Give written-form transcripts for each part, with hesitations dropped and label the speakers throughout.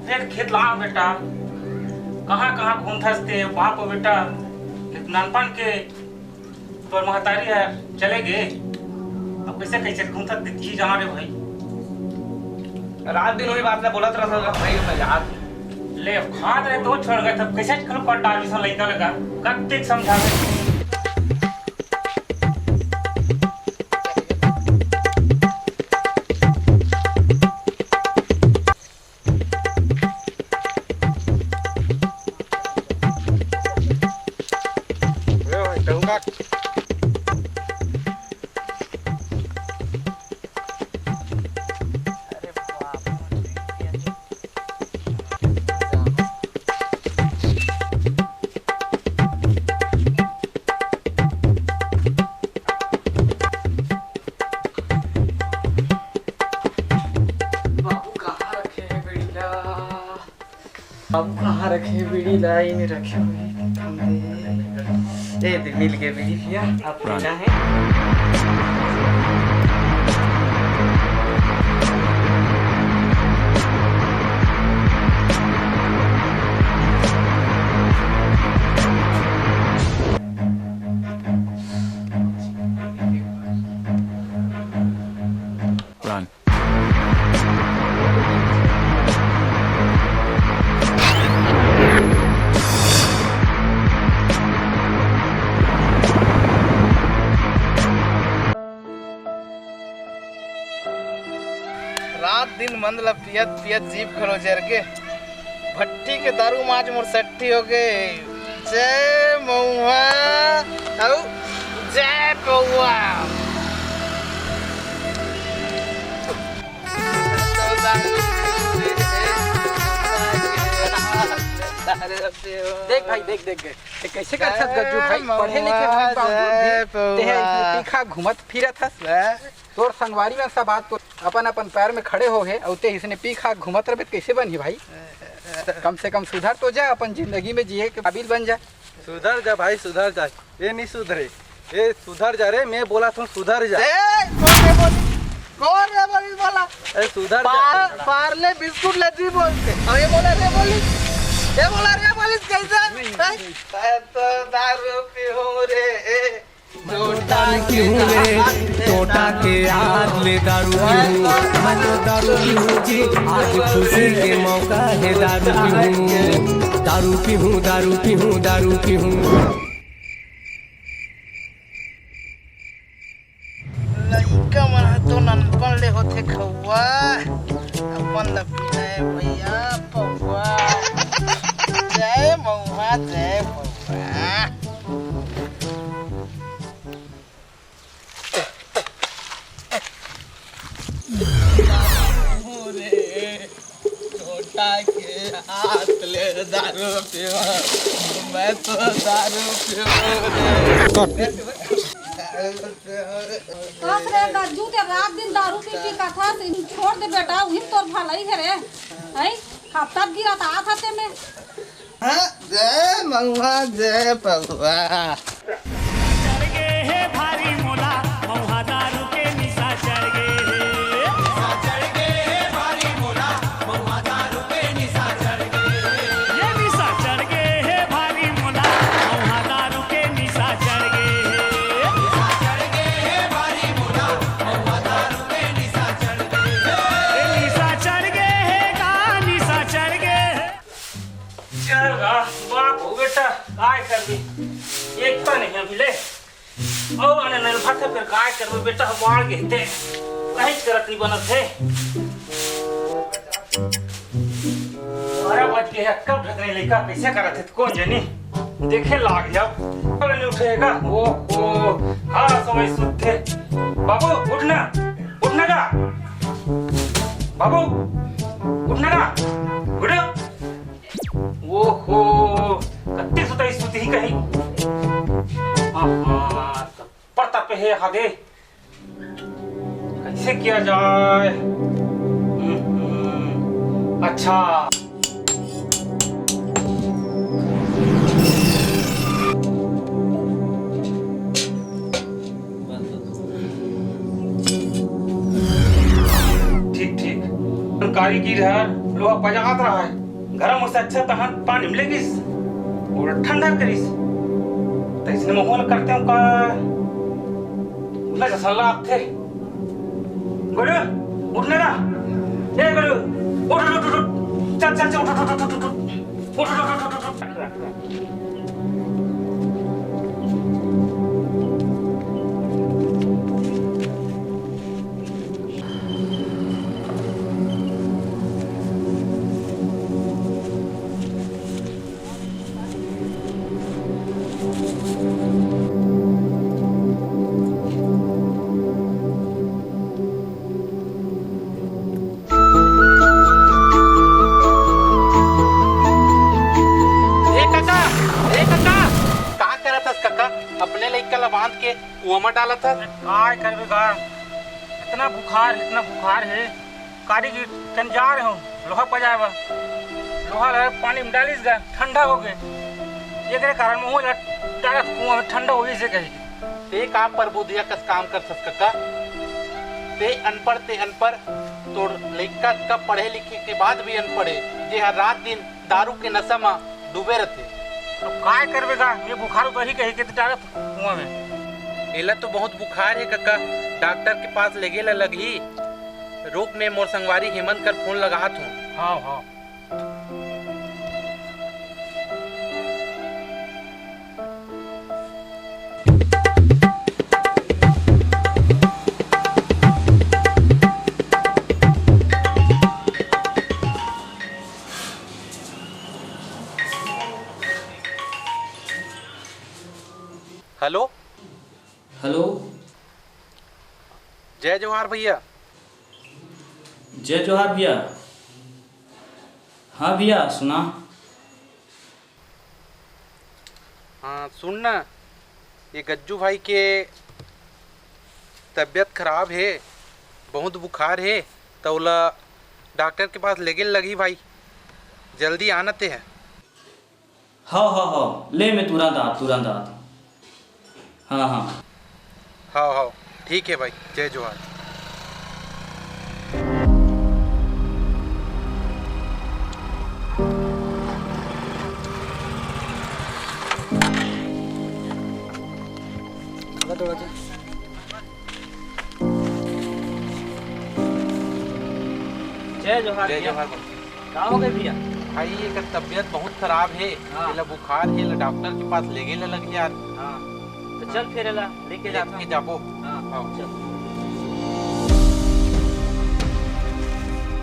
Speaker 1: पेट खेत ला बेटा कहाँ कहाँ घूमते वहाँ पर बेटा नानपन के तो महतारी है चले गए अब कैसे कैसे घूमता जी जहाँ रे भाई
Speaker 2: रात दिन वही बात ने बोलत रहा था भाई मैं याद
Speaker 1: ले खाद रहे तो छोड़ गए तब कैसे कल पर डाल लड़का लगा कब तक समझावे
Speaker 3: अब कहाँ रखे बीड़ी लाई में रखे हुए ए मिल गए बीड़ी भैया आप पीना है रात दिन मतलब पियत पियत जीप खरो जर के भट्टी के दारू माज मोर सट्टी हो गए जय मऊआ औ जय पौआ देख भाई देख देख कैसे करत गज्जू भाई पढ़े लिखे भाई बाबू भी तीखा घुमत फिरत हस तोर संगवारी में सब बात तो अपन अपन पैर में खड़े हो गए औते इसने पी खा घुमत रहे कैसे बनी भाई कम से कम सुधर तो जा अपन जिंदगी में जिए के काबिल बन जा
Speaker 2: सुधर जा भाई सुधर जा ये नहीं सुधरे ये सुधर जा रे मैं बोला तू सुधर जा
Speaker 3: कौन रे बोली बोला
Speaker 2: अरे सुधर जा
Speaker 3: पार्ले बिस्कुट लड्डू बोलते और ये बोला रे बोली कैसा तो दारू पीऊं रे
Speaker 4: टोटा क्यों रे टोटा के आज ले दारू पीऊं मैं तो दारू पीऊं जी आज खुशी के मौका है दारू पीऊं दारू पीऊं दारू पीऊं दारू पीऊं
Speaker 3: लइका मन तो ननपन ले होते खौवा अपन ल पीना है भैया पौवा जय मौहा जय पौवा के हाथ ले दारू पीवा मैं तो दारू
Speaker 5: गज्जू ते रात दिन दारू पी का था छोड़ दे बेटा वही तोर भलाई है रे है हफ्ता गिरा था आते में
Speaker 3: जय महुआ जय पहुआ
Speaker 6: चढ़ गए है भारी मोला महुआ दारू के निशा चढ़ गए
Speaker 1: एक तो नहीं मिले और अने नहीं फाटे फिर काय करबे बेटा मार गेते कहीं करत नहीं बनत है अरे बच गया कब ढकने लेका कैसे करत है कौन जानी देखे लाग जा और नहीं उठेगा ओ हां समय सुते बाबू उठना उठना का बाबू उठना का उठो ओहो कत्ती सुती ही कहीं पड़ता पे है हादे कैसे किया जाए अच्छा कारीगिर है लोहा पजात रहा है गरम से अच्छा तहन पानी मिलेगिस और ठंडा करिस तो इसने माहौल करते हैं का उतना सलाह थे गुरु उठने ना ए गुरु उठ उठ उठ चल चल चल उठ उठ उठ
Speaker 2: अपने लइका ला बांध के कुआं में डाला था।
Speaker 1: काय करबे गा इतना बुखार है कारीगिर कन जा रहे हो लोहा पजाएबा लोहा ले पानी में डालिस गा ठंडा हो गए एकरे कारण मुंह डालत कुआं में ठंडा होई से कही
Speaker 2: ते काम पर बुधिया कस काम कर सक काका ते अनपढ़ तो लइका का पढ़े लिखे के बाद भी अनपढ़े जे हर रात दिन दारू के नशा में डूबे रहते।
Speaker 1: तो काय करबे गा ये बुखार तो ही कही के डालत कुआं में
Speaker 2: एला तो बहुत बुखार है काका डॉक्टर के पास ले गेला लगी रोक में मोर संगवारी हेमंत कर फोन लगात हूँ।
Speaker 1: हाँ हाँ
Speaker 2: हेलो
Speaker 7: हेलो
Speaker 2: जय जोहार भैया।
Speaker 7: जय जोहार भैया। हाँ भैया सुना।
Speaker 2: हाँ सुन ना ये गज्जू भाई के तबीयत खराब है बहुत बुखार है तो ओला डॉक्टर के पास ले गेल लगी भाई जल्दी आना ते है।
Speaker 7: हाँ ले मैं तुरंत आता। हाँ
Speaker 2: हाँ ठीक है भाई जय जोहार।
Speaker 7: जय जोहार।
Speaker 2: जय जोहार
Speaker 7: कहाँ हो गए भैया?
Speaker 2: भाई ये तबीयत बहुत खराब है ये बुखार है डॉक्टर के पास ले गेले लग यार।
Speaker 7: हाँ तो चल फिर लेके
Speaker 2: जाबो।
Speaker 7: हाँ चल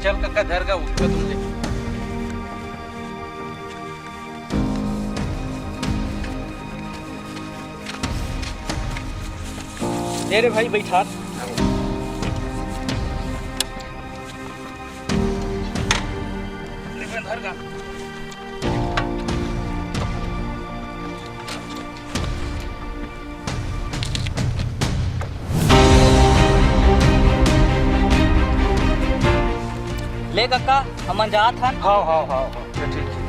Speaker 2: चल काका धर गा उसको तुम ले
Speaker 7: रे भाई बैठा।
Speaker 1: धर गा
Speaker 7: ले काका हम जात हन।
Speaker 1: हाँ ठीक है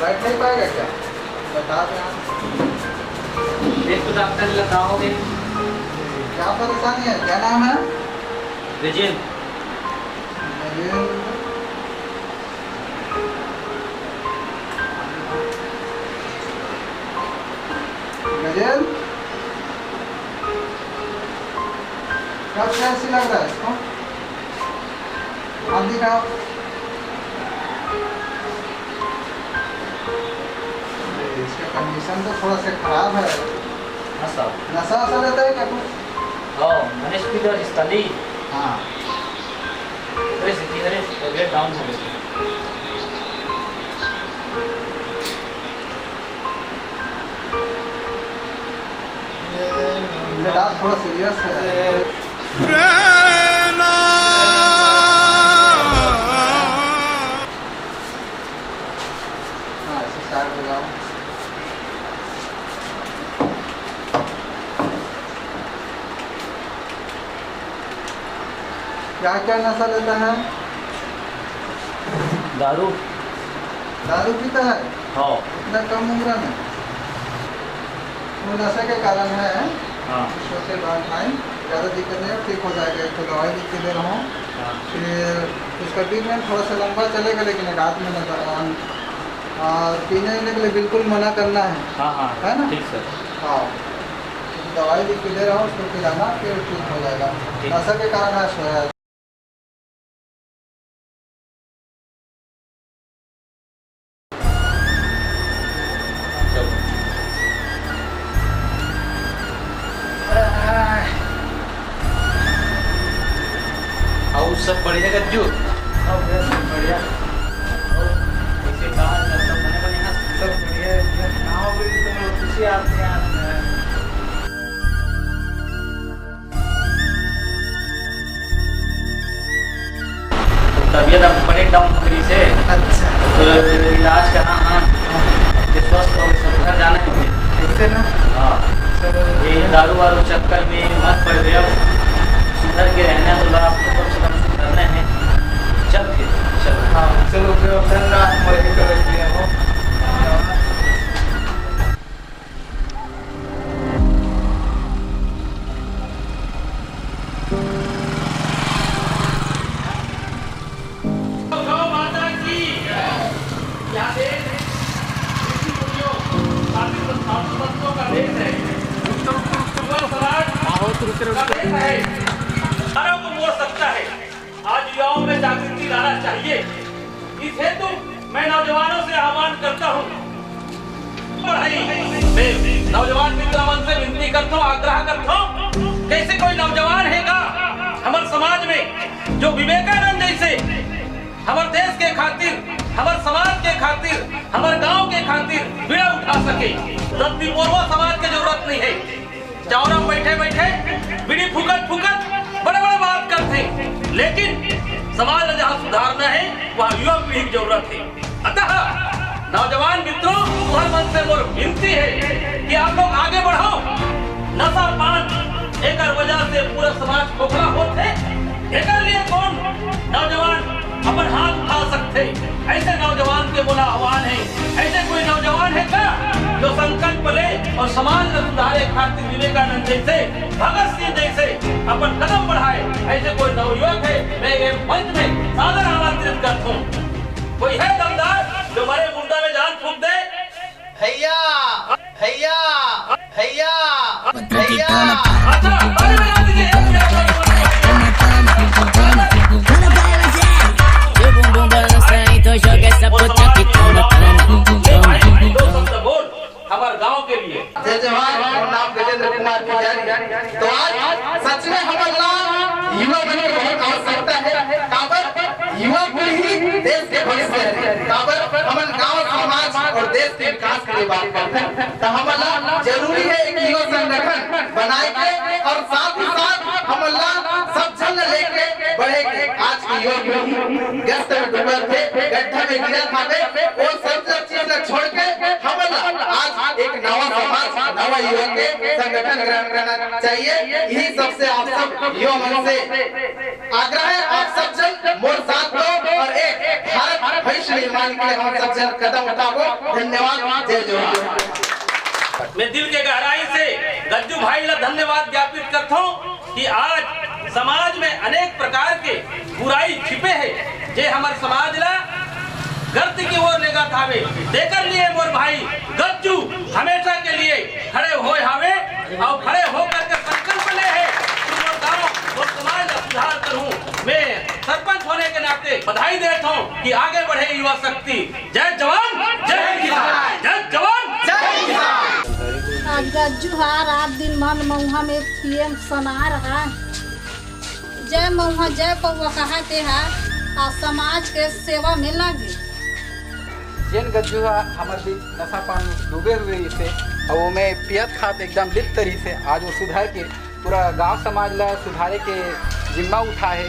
Speaker 3: बैठ नहीं पाएगा क्या बता दें।
Speaker 7: एक तो डॉक्टर लगाओगे
Speaker 3: क्या परेशानी है क्या नाम है?
Speaker 7: विजय।
Speaker 3: गजेल कब कैसी लग रहा है इसको? हाथ दिखाओ। इसका कंडीशन तो थोड़ा सा खराब है। नशा वशा रहता है क्या कुछ?
Speaker 7: मैंने स्पीकर स्थली
Speaker 3: हाँ
Speaker 7: तबियत डाउन हो गई।
Speaker 3: डाल थोड़ा सीरियस है। स्टार्ट हो जाओ। क्या क्या नशा लेता है?
Speaker 7: दारू।
Speaker 3: दारू पीता है?
Speaker 7: हाँ।
Speaker 3: इतना कम उम्र में? वो नशे के कारण है।
Speaker 7: हाँ।
Speaker 3: उसके बाद भाई ज़्यादा दिक्कत नहीं है, ठीक हो जाएगा। एक तो दवाई लिख के दे रहा हूँ।
Speaker 7: हाँ।
Speaker 3: फिर उसका ट्रीटमेंट थोड़ा सा लंबा चलेगा, लेकिन रात में न और पीने वीने के लिए बिल्कुल मना करना है।
Speaker 7: हाँ हाँ
Speaker 3: है ना?
Speaker 7: ठीक सर।
Speaker 3: हाँ, दवाई लिख के दे रहा हूँ, उसको पिलाना, फिर ठीक हो जाएगा। नशे के कारण है सोया।
Speaker 2: और सब बढ़िया गज्जू।
Speaker 3: बढ़िया,
Speaker 7: कैसे कहा सब बने बने हैं?
Speaker 3: सब बढ़िया है। गाँव में तो खुशी आती है।
Speaker 7: तबीयत अब बड़े डाउन हो गई से।
Speaker 3: अच्छा,
Speaker 7: तो इलाज कहाँ? हाँ ये स्वस्थ हो सब घर जाना है मुझे।
Speaker 3: ऐसे ना?
Speaker 7: हाँ।
Speaker 3: चलो,
Speaker 7: ये दारू वारू चक्कर में मत पड़ गया। सुधर के रहना है तो आपको कम से कम सुधरना है। चल फिर चलो।
Speaker 3: हाँ चलो, फिर धन्यवाद हमारे कर दिया हो।
Speaker 1: आज युवाओं में जागृति लाना चाहिए। इस हेतु मैं नौजवानों से आह्वान करता हूँ। मैं नौजवान मित्रमन से विनती करता हूँ, आग्रह करता हूँ, कैसे कोई नौजवान है का हमारे समाज में जो विवेकानंद जैसे हमारे देश के खातिर, हमारे समाज के खातिर, हमारे गांव के खातिर बीड़ा उठा सके। रत्ती पूर्वा समाज की जरूरत नहीं है। चौरा बैठे बैठे बीड़ी फूकत फूकत बड़े बड़े बात करते, लेकिन समाज में जहाँ सुधारना है वहाँ युवा पीढ़ी की जरूरत है। अतः नौजवान मित्रों, तुम्हारे मन से मोर विनती है कि आप लोग आगे बढ़ो। नशा पान एक वजह से पूरा समाज खोखला होते, एक लिए कौन नौजवान अपन हाथ उठा सकते? ऐसे नौजवान के बोला आह्वान है। ऐसे कोई नौजवान है क्या जो संकल्प ले और समाज में सुधारे खातिर विवेकानंद जैसे, भगत सिंह जैसे अपन कदम बढ़ाए? ऐसे कोई नवयुवक है, मैं ये मंच में सादर आमंत्रित करता हूँ। कोई है दमदार जो मरे मुर्दा में जान फूंक दे?
Speaker 2: भैया भैया भैया भैया।
Speaker 1: अच्छा, अरे बना दीजिए। हमारे गांव के लिए
Speaker 2: जय जवान। और नाम गजेंद्र कुमार पुजारी। तो आज सच में हमारा युवा बने बहुत आवश्यकता है। काबर युवा पीढ़ी देश के भविष्य है। काबर हमारे गांव समाज और देश के विकास के लिए बात करते हैं, तो हमारा जरूरी है एक युवा संगठन बनाए के और साथ ही साथ हमारा सब जन लेके बढ़ेंगे। आज की युवा पीढ़ी व्यस्त में डूबे थे, गड्ढा में गिरा था, वो सब चीज छोड़ के हमारा आज एक नवा समाज, नवा युवा के संगठन ग्रहण करना चाहिए। यही सबसे आप सब युवा मन से आग्रह है। आप सब जन मोर साथ दो और एक भारत भविष्य निर्माण के लिए हम सब जन कदम उठाओ। धन्यवाद। जय जवान।
Speaker 1: मैं दिल के गहराई से गज्जू भाई ला धन्यवाद ज्ञापित करता हूँ कि आज समाज में अनेक प्रकार के बुराई छिपे है, जे हमारे समाज ला गर्त की ओर लेगा थावे देकर लिए मोर भाई गज्जू हमेशा के लिए खड़े होए हावे और खड़े होकर के संकल्प ले है गाँव और समाज का सुधार करूं। मैं सरपंच होने के नाते बधाई देता हूं कि आगे बढ़े युवा शक्ति। जय जवान जय किसान, जय जवान जय किसान।
Speaker 5: आज गज्जू हा रात दिन मन मऊहा में पीएम सना रहा। जय मऊहा जय पौआ कहते है और समाज के सेवा में लगे।
Speaker 3: जेन गज्जू हमारे बीच नशा पान डूबे हुए इसे और वो मैं पियत खात एकदम लिप्त तरी से आज वो सुधार के पूरा गांव समाज ला सुधारे के जिम्मा उठा है।